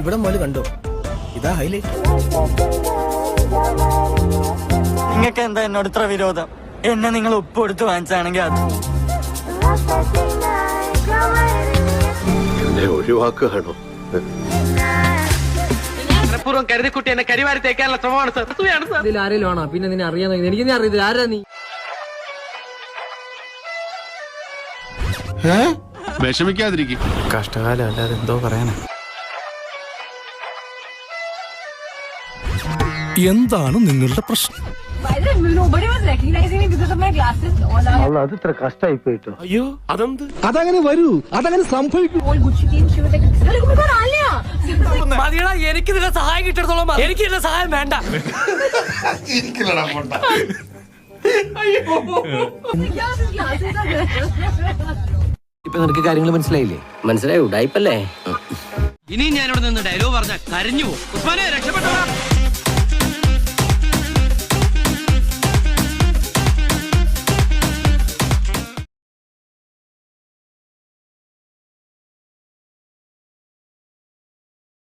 ഇവിടെ മുതൽ കണ്ടോ, ഇതാ ഹൈലൈറ്റ്. നിങ്ങൾക്ക് എന്താ എന്നോട് ഇത്ര വിരോധം? എന്നെ നിങ്ങൾ ഉപ്പ് കൊടുത്ത് വാങ്ങിച്ചാണെങ്കിൽ അത് എന്നെ ഒഴിവാക്കുകയാണോ? മനഃപൂർവ്വം കരുതിക്കുട്ടി എന്നെ കരിവാരി തേക്കാനുള്ള ശ്രമമാണ് സാർ. ഇതിൽ ആരെങ്കിലും ആണോ? പിന്നെ നിന്നെ അറിയാൻ എനിക്ക് നീ അറിയത്തില്ല. ആരാ നീ? വിഷമിക്കാതിരിക്കും. കഷ്ടകാലം അല്ലാതെ എന്തോ പറയാനാ. എന്താണ് നിങ്ങളുടെ പ്രശ്നം? അത് ഇത്ര കഷ്ടമായി പോയിട്ടോ. അയ്യോ അതെന്ത്? അതങ്ങനെ വരൂ, അതങ്ങനെ സംഭവിക്കും. മതിയടാ, എനിക്ക് നിന്റെ സഹായം കിട്ടിടത്തോളം എനിക്ക് നിന്റെ സഹായം വേണ്ട. ഇപ്പൊ നിനക്ക് കാര്യങ്ങൾ മനസ്സിലായില്ലേ? മനസ്സിലായി. ഉടായിപ്പല്ലേ? ഇനി ഞാനിവിടെ നിന്ന് ഡയലോഗ് പറഞ്ഞാൽ കരഞ്ഞു പോകും. ഉസ്മാനെ രക്ഷപ്പെട്ടോ.